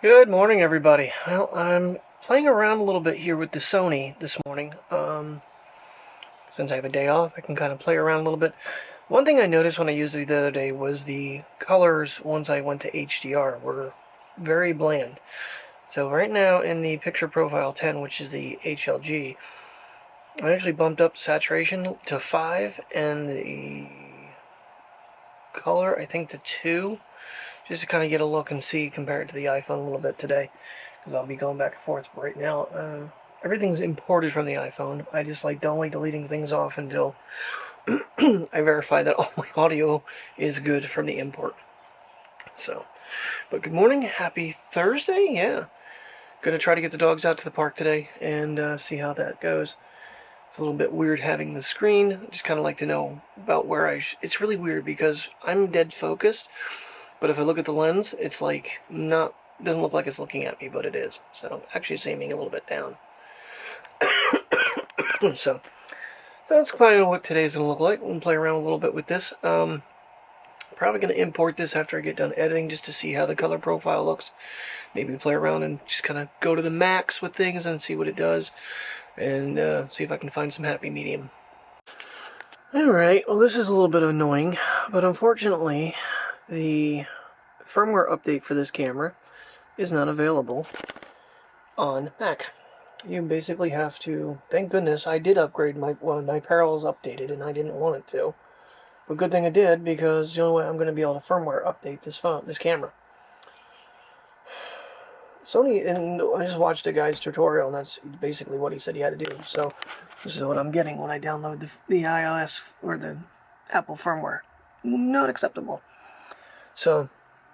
Good morning, everybody. Well, I'm playing around a little bit here with the Sony this morning. Since I have a day off, I can kind of play around a little bit. One thing I noticed when I used it the other day was the colors, once I went to HDR, were very bland. So right now in the Picture Profile 10, which is the HLG, I actually bumped up saturation to 5 and the color, I think, to 2. Just to kind of get a look and see compared to the iPhone a little bit today, because I'll be going back and forth. But right now, everything's imported from the iPhone. I just don't like deleting things off until I verify that all my audio is good from the import. So, but good morning, happy Thursday. Yeah, gonna try to get the dogs out to the park today and see how that goes. It's a little bit weird having the screen. I just kind of like to know about where it's really weird because I'm dead focused. But if I look at the lens, it's like doesn't look like it's looking at me, but it is. So actually it's aiming a little bit down. So that's kind of what today's going to look like. We'll play around a little bit with this. Probably going to import this after I get done editing just to see how the color profile looks. Maybe play around and just kind of go to the max with things and see what it does. And see if I can find some happy medium. Alright, well this is a little bit annoying, but unfortunately the firmware update for this camera is not available on Mac. You basically have to, thank goodness I did upgrade my parallels updated and I didn't want it to. But good thing I did, because the only way I'm going to be able to firmware update this camera. Sony, and I just watched a guy's tutorial and that's basically what he said he had to do. So this is what I'm getting when I download the iOS or the Apple firmware. Not acceptable. So,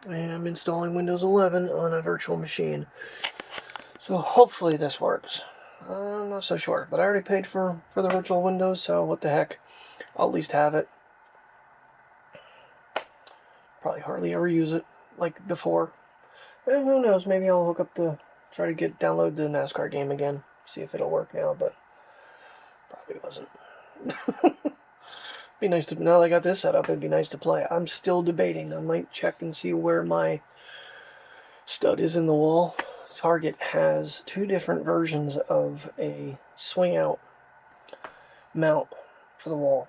I am installing Windows 11 on a virtual machine. So hopefully this works. I'm not so sure, but I already paid for the virtual Windows, so what the heck. I'll at least have it. Probably hardly ever use it, like before. And who knows, maybe I'll try to download the NASCAR game again. See if it'll work now, but probably wasn't. Be nice to, now that I got this set up, it'd be nice to play. I'm still debating. I might check and see where my stud is in the wall. Target has 2 different versions of a swing out mount for the wall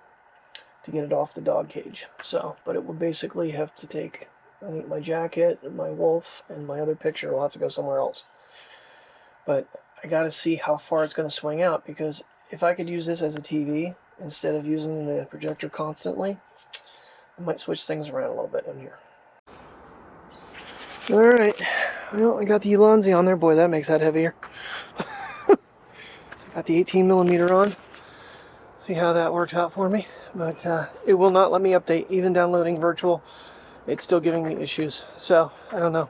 to get it off the dog cage. So, but it would basically have to take, I think, my jacket, my wolf, and my other picture will have to go somewhere else. But I gotta see how far it's gonna swing out, because if I could use this as a TV instead of using the projector constantly, I might switch things around a little bit in here. Alright, well, I got the Ulanzi on there. Boy, that makes that heavier. So I got the 18mm on. See how that works out for me. But it will not let me update. Even downloading virtual, it's still giving me issues. So, I don't know.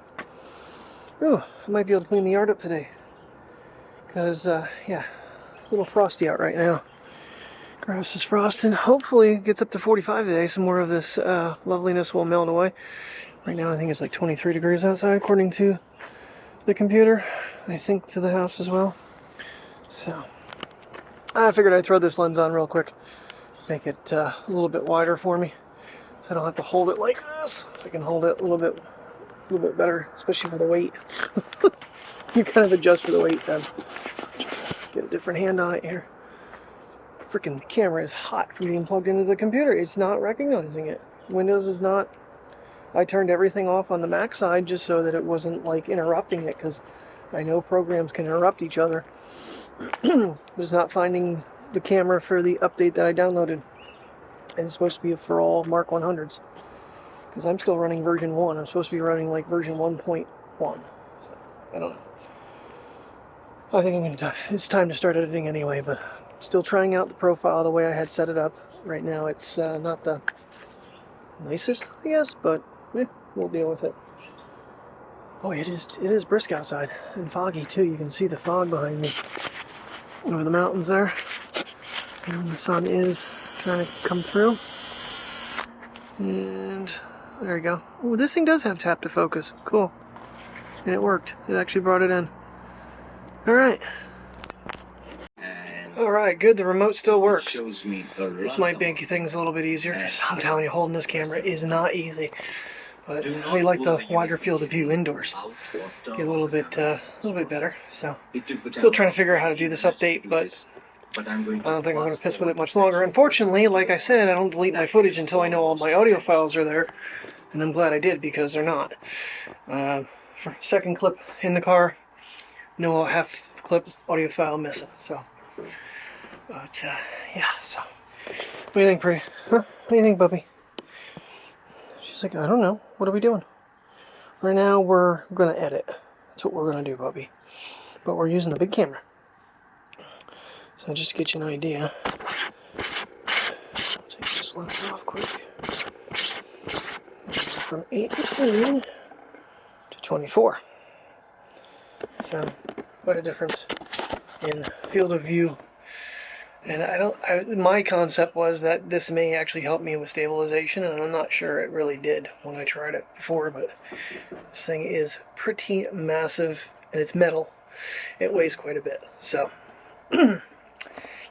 Ooh, I might be able to clean the yard up today. Because, yeah, a little frosty out right now. Grass is frosting. Hopefully it gets up to 45 today. Some more of this loveliness will melt away. Right now I think it's like 23 degrees outside according to the computer. I think to the house as well. So I figured I'd throw this lens on real quick. Make it a little bit wider for me. So I don't have to hold it like this. I can hold it a little bit better, especially for the weight. You kind of adjust for the weight then. Get a different hand on it here. Freaking camera is hot from being plugged into the computer. It's not recognizing it. Windows is not. I turned everything off on the Mac side just so that it wasn't like interrupting it, because I know programs can interrupt each other. It's not finding the camera for the update that I downloaded. And it's supposed to be for all Mark 100s. Because I'm still running version 1. I'm supposed to be running like version 1.1. So, I don't know. I think it's time to start editing anyway, but still trying out the profile the way I had set it up. Right now it's not the nicest, I guess, but we'll deal with it. Boy, it is brisk outside, and foggy too. You can see the fog behind me over the mountains there, and the sun is trying to come through. And there we go. Oh, this thing does have tap to focus. Cool. And it worked. It actually brought it in. Alright. Alright, good. The remote still works. This might make things a little bit easier. I'm telling you, holding this camera is not easy. but we like the wider field of view indoors. Get a little bit better. So, still trying to figure out how to do this update, but I don't think I'm going to piss with it much longer. Unfortunately, like I said, I don't delete my footage until I know all my audio files are there, and I'm glad I did because they're not. For second clip in the car, no half clip audio file missing. So, but yeah. So, what do you think, Pri? Huh? What do you think, Bubby? She's like, I don't know. What are we doing? Right now, we're going to edit. That's what we're going to do, Bubby. But we're using the big camera. So just to get you an idea, I'll take this lens off quick. From 18 to 24. So quite a difference in field of view. And my concept was that this may actually help me with stabilization, and I'm not sure it really did when I tried it before, but this thing is pretty massive, and it's metal. It weighs quite a bit. So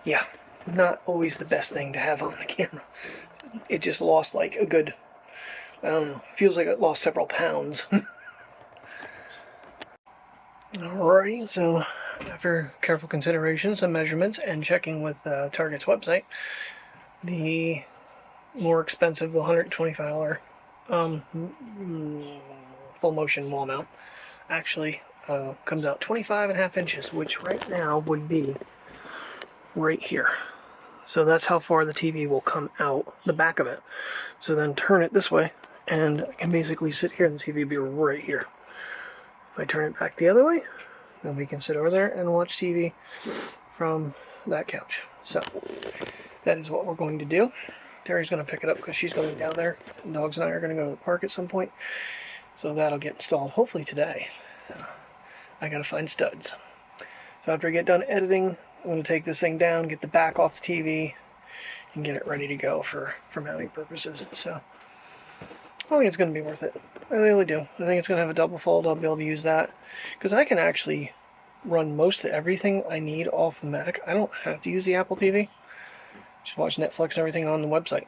yeah, not always the best thing to have on the camera. It just lost like a good, I don't know, feels like it lost several pounds. Alrighty, so after careful consideration, some measurements, and checking with Target's website, the more expensive, the $125 full motion wall mount actually comes out 25.5 inches, which right now would be right here. So that's how far the TV will come out the back of it. So then turn it this way, and I can basically sit here and the TV will be right here. If I turn it back the other way, then we can sit over there and watch TV from that couch. So that is what we're going to do. Terry's going to pick it up because she's going down there. The dogs and I are going to go to the park at some point. So that'll get installed hopefully today. So I got to find studs. So after I get done editing, I'm going to take this thing down, get the back off the TV, and get it ready to go for mounting purposes. So I think it's going to be worth it. I really do. I think it's going to have a double fold. I'll be able to use that because I can actually run most of everything I need off the Mac. I don't have to use the Apple TV. Just watch Netflix and everything on the website.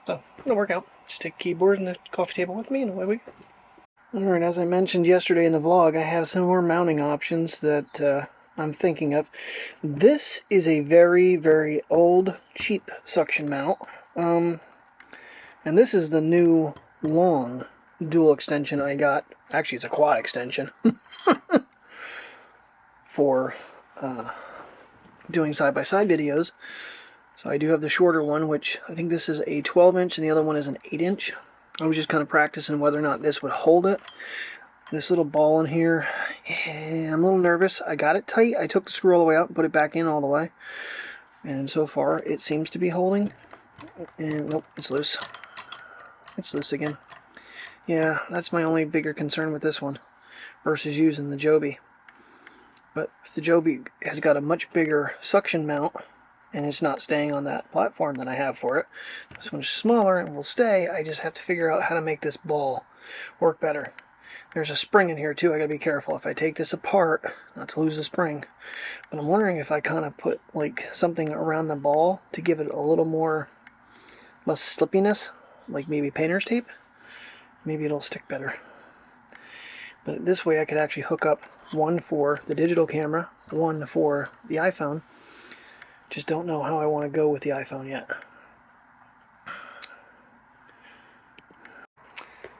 So it'll work out. Just take a keyboard and the coffee table with me, and away we go. Alright, as I mentioned yesterday in the vlog, I have some more mounting options that I'm thinking of. This is a very, very old, cheap suction mount. And this is the new long dual extension I got. Actually, it's a quad extension for doing side-by-side videos. So I do have the shorter one, which I think this is a 12-inch and the other one is an 8-inch. I was just kind of practicing whether or not this would hold it. This little ball in here, I'm a little nervous. I got it tight. I took the screw all the way out and put it back in all the way. And so far, it seems to be holding. And nope, it's loose. It's loose again. Yeah, that's my only bigger concern with this one versus using the Joby. But if the Joby has got a much bigger suction mount and it's not staying on that platform that I have for it, this one's smaller and will stay. I just have to figure out how to make this ball work better. There's a spring in here too. I gotta be careful if I take this apart not to lose the spring. But I'm wondering if I kind of put like something around the ball to give it a little more less slippiness, like maybe painter's tape. Maybe it'll stick better. But this way I could actually hook up one for the digital camera, one for the iPhone. Just don't know how I want to go with the iPhone yet.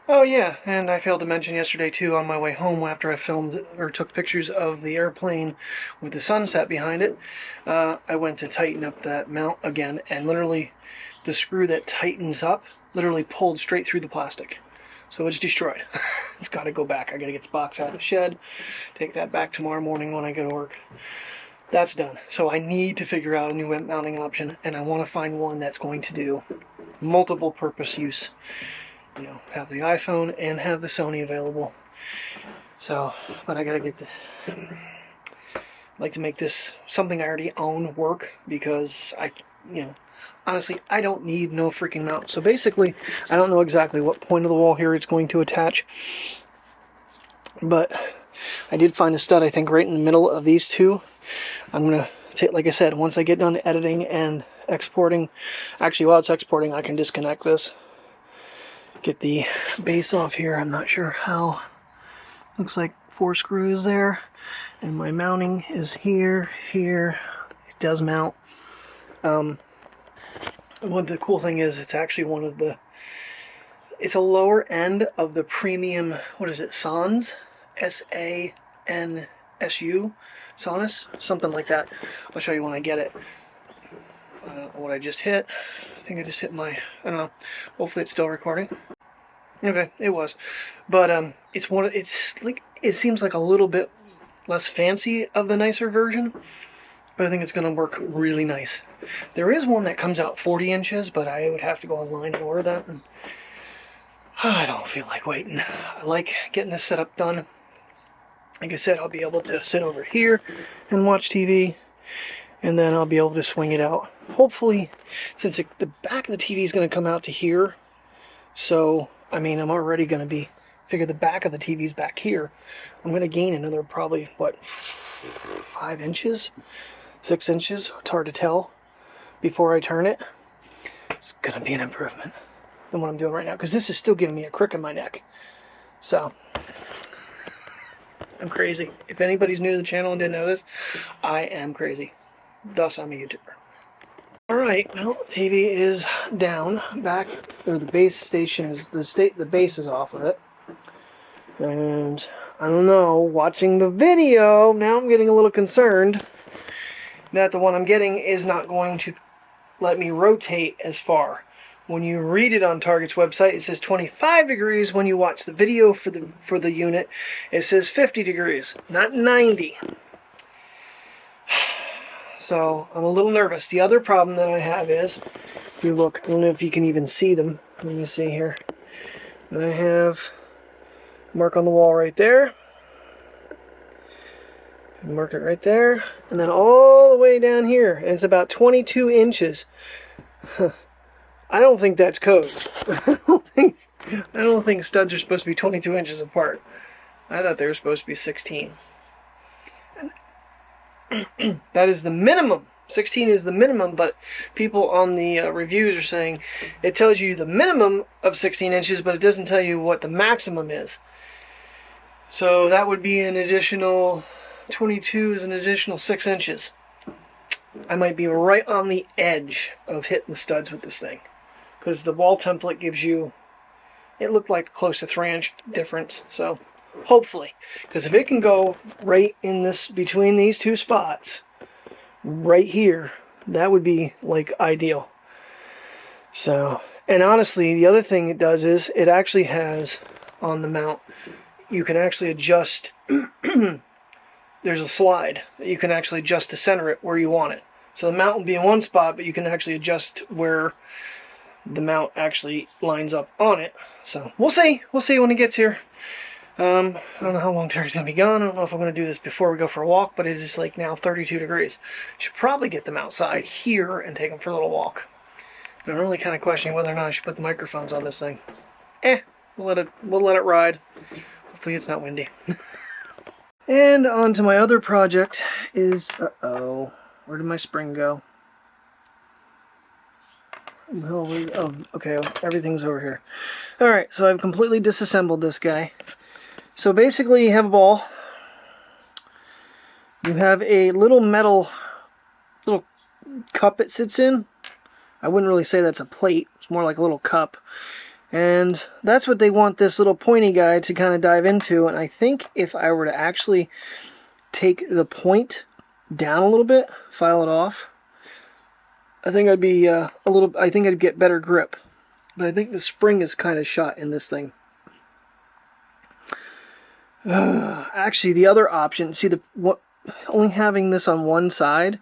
Oh yeah, and I failed to mention yesterday too, on my way home after I filmed or took pictures of the airplane with the sunset behind it, I went to tighten up that mount again, and literally the screw that tightens up literally pulled straight through the plastic. So it's destroyed. It's got to go back. I got to get the box out of the shed, take that back tomorrow morning when I go to work. That's done. So I need to figure out a new mounting option, and I want to find one that's going to do multiple purpose use. You know, have the iPhone and have the Sony available. So, but I gotta get I'd like to make this something I already own work, because honestly, I don't need no freaking mount. So basically, I don't know exactly what point of the wall here it's going to attach, but I did find a stud, I think, right in the middle of these two. I'm gonna take, like I said, once I get done editing and exporting, actually while it's exporting, I can disconnect this Get the base off here. I'm not sure how. Looks like 4 screws there. And my mounting is here, here. It does mount. What the cool thing is, it's actually one of the, it's a lower end of the premium, what is it, Sans? S-A-N-S-U? Sonus? Something like that. I'll show you when I get it. I don't know what I just hit. I think I just hit my, I don't know. Hopefully it's still recording. Okay, it was. But it's one of, it's like, it seems like a little bit less fancy of the nicer version. But I think it's going to work really nice. There is one that comes out 40 inches, but I would have to go online and order that. And I don't feel like waiting. I like getting this setup done. Like I said, I'll be able to sit over here and watch TV. And then I'll be able to swing it out. Hopefully, since the back of the TV is going to come out to here. So, I mean, I'm already going to be, figure the back of the TV's back here. I'm going to gain another probably, what, 5 inches? 6 inches, it's hard to tell before I turn it. It's gonna be an improvement than what I'm doing right now, because this is still giving me a crick in my neck. So I'm crazy. If anybody's new to the channel and didn't know this, I am crazy. Thus I'm a YouTuber. Alright, well, TV is down, back, or the base station is, the base is off of it. And I don't know, watching the video, now I'm getting a little concerned that the one I'm getting is not going to let me rotate as far. When you read it on Target's website, it says 25 degrees. When you watch the video for the unit, it says 50 degrees, not 90. So I'm a little nervous. The other problem that I have is, if you look, I don't know if you can even see them. Let me see here. I have a mark on the wall right there. Mark it right there, and then all the way down here, and it's about 22 inches. I don't think that's code. I don't think studs are supposed to be 22 inches apart. I thought they were supposed to be 16. That is the minimum. 16 is the minimum, but people on the reviews are saying it tells you the minimum of 16 inches, but it doesn't tell you what the maximum is. So that would be an additional 22 is an additional 6 inches. I might be right on the edge of hitting the studs with this thing, because the wall template gives you, it looked like close to 3-inch difference. So hopefully, because if it can go right in this, between these two spots right here, that would be like ideal. So, and honestly, the other thing it does is it actually has on the mount, you can actually adjust there's a slide that you can actually adjust to center it where you want it. So the mount will be in one spot, but you can actually adjust where the mount actually lines up on it. So we'll see. We'll see when it gets here. I don't know how long Terry's going to be gone. I don't know if I'm going to do this before we go for a walk, but it is like now 32 degrees. Should probably get them outside here and take them for a little walk. But I'm really kind of questioning whether or not I should put the microphones on this thing. We'll let it ride. Hopefully it's not windy. And on to my other project is, uh-oh, where did my spring go? Oh, okay, everything's over here. Alright, so I've completely disassembled this guy. So basically you have a ball. You have a little metal, little cup it sits in. I wouldn't really say that's a plate, it's more like a little cup. And that's what they want this little pointy guy to kind of dive into. And I think if I were to actually take the point down a little bit, file it off, I think I'd be I think I'd get better grip. But I think the spring is kind of shot in this thing. Actually, the other option, see, only having this on one side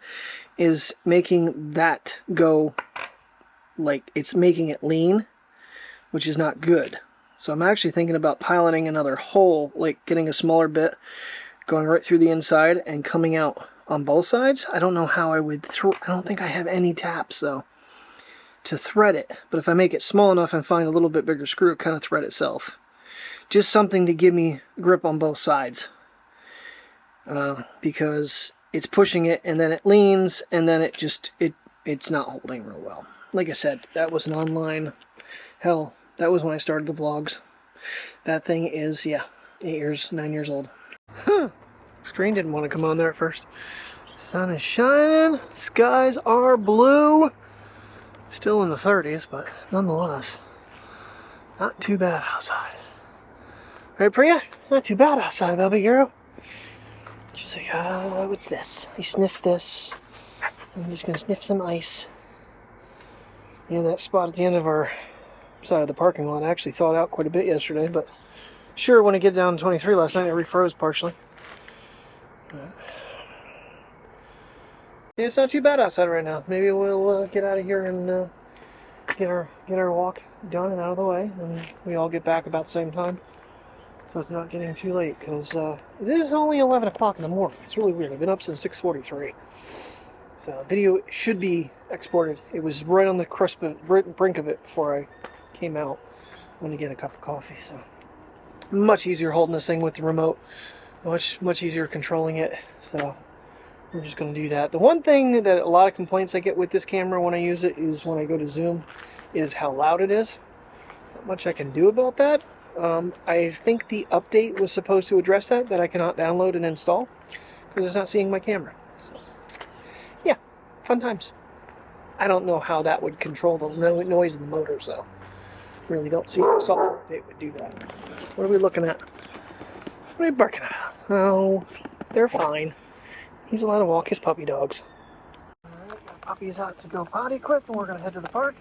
is making that go, like, it's making it lean, which is not good. So I'm actually thinking about piloting another hole, like getting a smaller bit, going right through the inside and coming out on both sides. I don't know how I would I don't think I have any taps though to thread it, but if I make it small enough and find a little bit bigger screw, it kind of thread itself. Just something to give me grip on both sides, because it's pushing it and then it leans and then it's not holding real well. Like I said, that was an online, hell, That was when I started the vlogs. That thing is, yeah, 9 years old. Huh. Screen didn't want to come on there at first. Sun is shining, skies are blue. Still in the 30s, but nonetheless, not too bad outside. Right, Priya? Not too bad outside, baby girl. She's like, what's this? I sniffed this. I'm just gonna sniff some ice. And that spot at the end of our side of the parking lot actually thawed out quite a bit yesterday, but sure, when I get down to 23 last night, it refroze partially. Yeah, it's not too bad outside right now. Maybe we'll get out of here and get our walk done and out of the way, and we all get back about the same time, so it's not getting too late. Because it is only 11 o'clock in the morning. It's really weird. I've been up since 6:43. So video should be exported. It was right on the brink of it before I came out. When to get a cup of coffee. So much easier holding this thing with the remote. Much easier controlling it. So we're just going to do that. The one thing that a lot of complaints I get with this camera when I use it is when I go to zoom, is how loud it is. Not much I can do about that. I think the update was supposed to address that I cannot download and install because it's not seeing my camera. So, yeah, fun times. I don't know how that would control the noise of the motor, so really don't see how a software update would do that. What are we looking at? What are we barking at? Oh, they're fine. He's allowed to walk his puppy dogs. Alright, got puppies out to go potty equipped, and we're going to head to the park.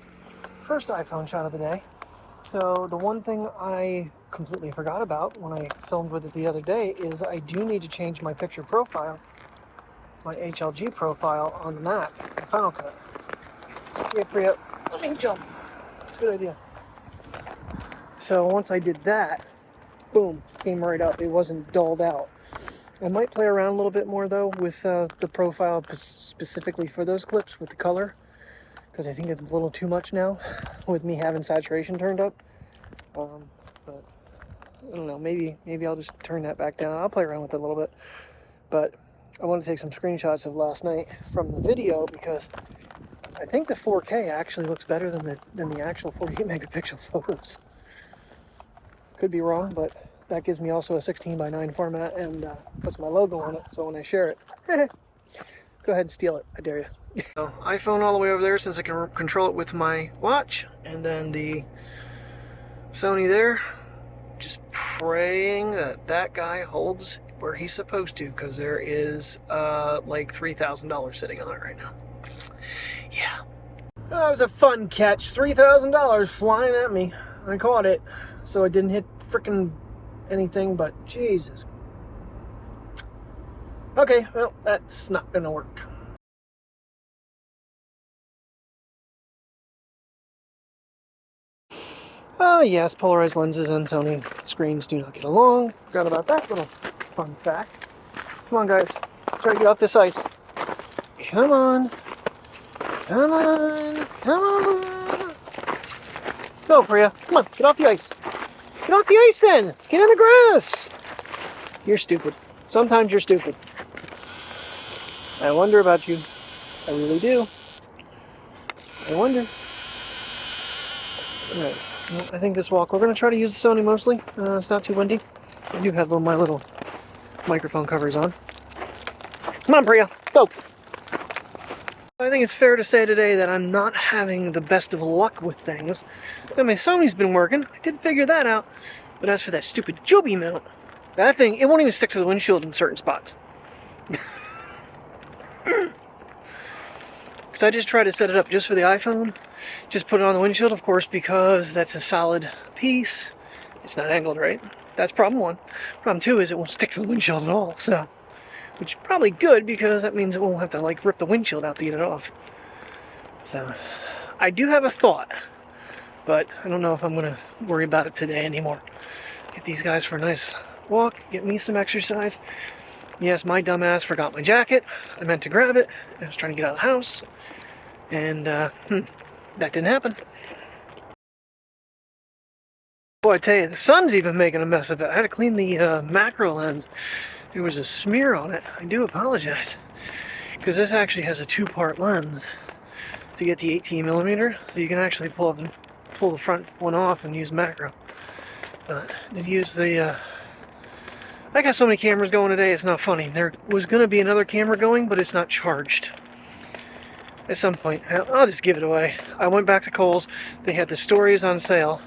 First iPhone shot of the day. So the one thing I completely forgot about when I filmed with it the other day is I do need to change my picture profile, my HLG profile on the Mac, the Final Cut. Yeah, Priya, let me jump. That's a good idea. So once I did that, boom, came right up. It wasn't dulled out. I might play around a little bit more though with the profile specifically for those clips with the color, because I think it's a little too much now with me having saturation turned up. But I don't know, maybe I'll just turn that back down. I'll play around with it a little bit. But I want to take some screenshots of last night from the video because I think the 4K actually looks better than the actual 48 megapixel photos. Could be wrong, but that gives me also a 16:9 format and puts my logo on it, so when I share it, go ahead and steal it, I dare you. So, iPhone all the way over there since I can control it with my watch, and then the Sony there, just praying that guy holds where he's supposed to, because there is like $3,000 sitting on it right now. Yeah. That was a fun catch. $3,000 flying at me. I caught it, so I didn't hit frickin' anything, but Jesus. Okay, well, that's not gonna work. Oh yes, polarized lenses and Sony screens do not get along. Forgot about that little fun fact. Come on, guys. Let's try to get off this ice. Come on. Come on. Come on. Go, Priya. Come on, get off the ice. Get off the ice then! Get in the grass! You're stupid. Sometimes you're stupid. I wonder about you. I really do. I wonder. Alright, well, I think this walk, we're going to try to use the Sony mostly. It's not too windy. I do have my little microphone covers on. Come on, Priya, let's go! I think it's fair to say today that I'm not having the best of luck with things. I mean, Sony's been working. I did figure that out. But as for that stupid Joby mount, that thing, it won't even stick to the windshield in certain spots. Because I just tried to set it up just for the iPhone. Just put it on the windshield, of course, because that's a solid piece. It's not angled right. That's problem one. Problem two is it won't stick to the windshield at all. So, which is probably good because that means it won't have to like rip the windshield out to get it off. So, I do have a thought, but I don't know if I'm going to worry about it today anymore. Get these guys for a nice walk, get me some exercise. Yes, my dumbass forgot my jacket. I meant to grab it. I was trying to get out of the house, and that didn't happen. Boy, I tell you, the sun's even making a mess of it. I had to clean the macro lens. There was a smear on it. I do apologize, because this actually has a two-part lens to get the 18mm, so you can actually pull up and pull the front one off and use macro. Did use the I got so many cameras going today, it's not funny. There was going to be another camera going, but it's not charged. At some point, I'll just give it away. I went back to Kohl's. They had the Stories on sale.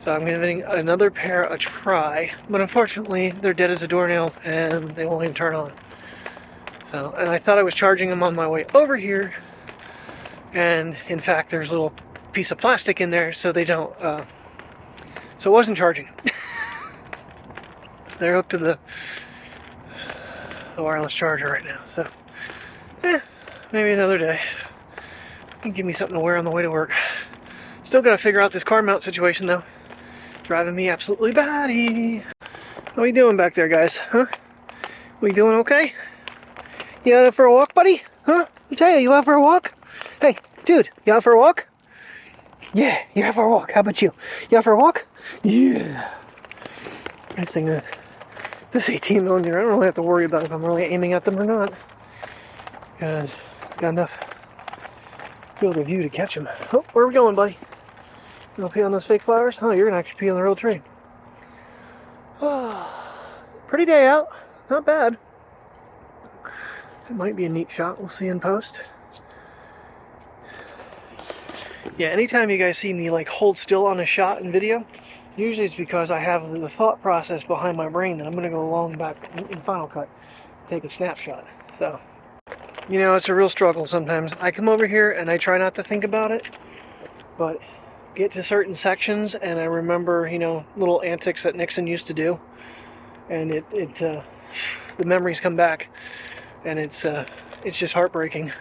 So I'm giving another pair a try. But unfortunately, they're dead as a doornail and they won't even turn on. So, and I thought I was charging them on my way over here. And in fact, there's a little piece of plastic in there so they don't, so it wasn't charging. They're hooked to the wireless charger right now, so maybe another day. Give me something to wear on the way to work. Still gotta figure out this car mount situation though. Driving me absolutely batty. How we doing back there, guys? Huh? We doing okay? You out for a walk, buddy? Huh? I tell you out for a walk? Hey, dude, you out for a walk? Yeah, you're out for a walk. How about you? You out for a walk? Yeah. I was thinking this 18mm, I don't really have to worry about if I'm really aiming at them or not, because I've got enough field of view to catch them. Oh, where are we going, buddy? You want to pee on those fake flowers? Oh, you're going to actually pee on the real tree. Oh, pretty day out. Not bad. It might be a neat shot. We'll see in post. Yeah, anytime you guys see me like hold still on a shot in video, usually it's because I have the thought process behind my brain that I'm going to go along back in Final Cut, take a snapshot. So, you know, it's a real struggle sometimes. I come over here and I try not to think about it, but get to certain sections and I remember, you know, little antics that Nixon used to do, and the memories come back, and it's just heartbreaking.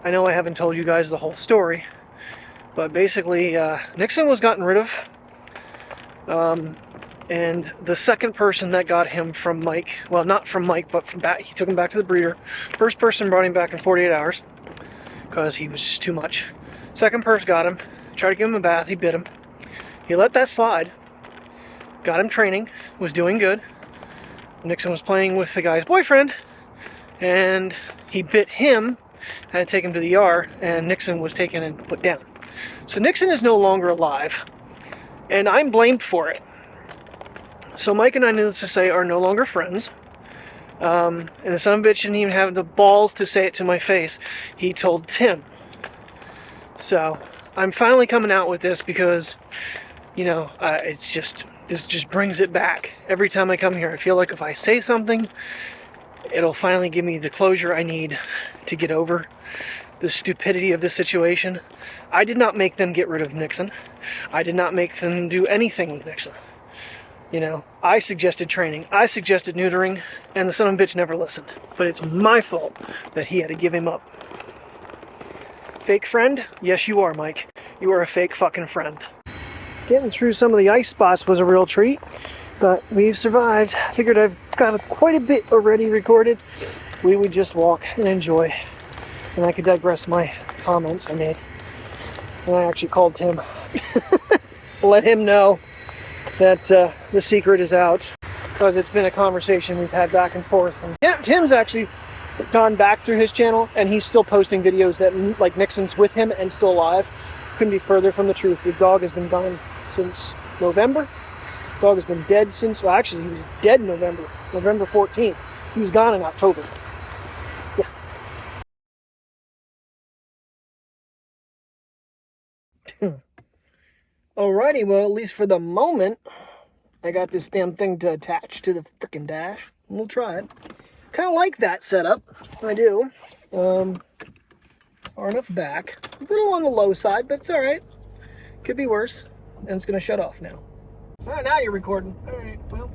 I know I haven't told you guys the whole story, but basically Nixon was gotten rid of. And the second person that got him from Mike, well, not from Mike, but from back, he took him back to the breeder. First person brought him back in 48 hours because he was just too much. Second person got him, tried to give him a bath, he bit him. He let that slide, got him training, was doing good. Nixon was playing with the guy's boyfriend, and he bit him, had to take him to the ER, and Nixon was taken and put down. So Nixon is no longer alive, and I'm blamed for it. So Mike and I, needless to say, are no longer friends. And the son of a bitch didn't even have the balls to say it to my face. He told Tim. So I'm finally coming out with this because, you know, this just brings it back. Every time I come here, I feel like if I say something, it'll finally give me the closure I need to get over the stupidity of this situation. I did not make them get rid of Nixon. I did not make them do anything with Nixon. You know, I suggested training, I suggested neutering, and the son of a bitch never listened. But it's my fault that he had to give him up. Fake friend? Yes, you are, Mike. You are a fake fucking friend. Getting through some of the ice spots was a real treat, but we've survived. I figured I've got quite a bit already recorded. We would just walk and enjoy. And I could digress my comments I made. And I actually called Tim. Let him know that the secret is out, because it's been a conversation we've had back and forth. And yeah, Tim's actually gone back through his channel, and he's still posting videos that, like, Nixon's with him and still alive. Couldn't be further from the truth. The dog has been gone since November. The dog has been dead since, well, actually, he was dead in November 14th. He was gone in October. Yeah. Alrighty, well, at least for the moment, I got this damn thing to attach to the frickin' dash. We'll try it. Kind of like that setup. I do. Far enough back. A little on the low side, but it's alright. Could be worse. And it's going to shut off now. Alright, now you're recording. Alright, well.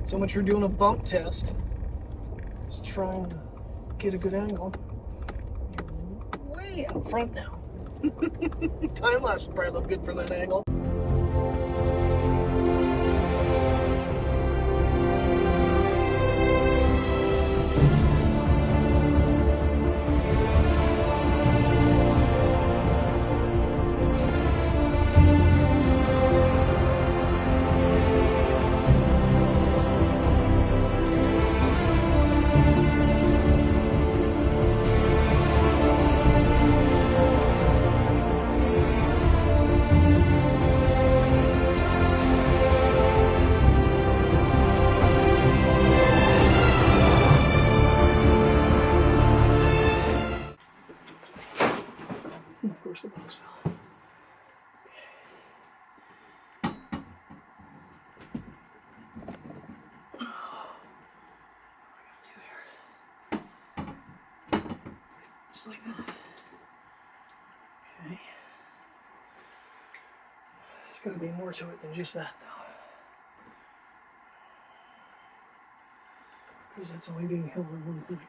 So much for doing a bump test. Let's try and get a good angle. Way out front now. Time lapse would probably look good from that angle. just like that. Okay. There's got to be more to it than just that, though. Because that's only being held at one point.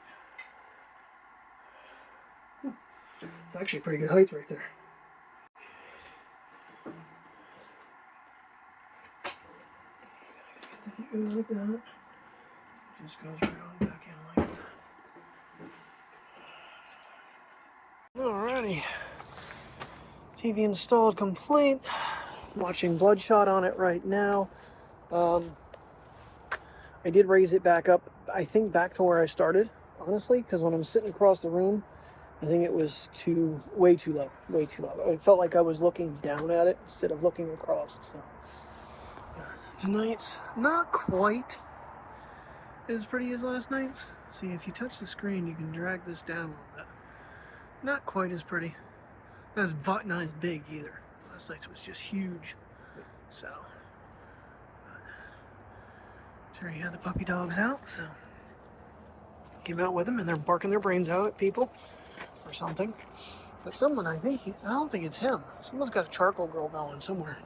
It's actually pretty good height right there. Like that. Just goes right on back in like that. Alrighty. TV installed complete. Watching Bloodshot on it right now. I did raise it back up, I think back to where I started, honestly, because when I'm sitting across the room, I think it was way too low. It felt like I was looking down at it instead of looking across. So tonight's not quite as pretty as last night's. See, if you touch the screen, you can drag this down a little bit. Not quite as pretty. Not as big either. Last night's was just huge. So, Terry had the puppy dogs out, so came out with them, and they're barking their brains out at people or something. But someone, I don't think it's him. Someone's got a charcoal grill going somewhere.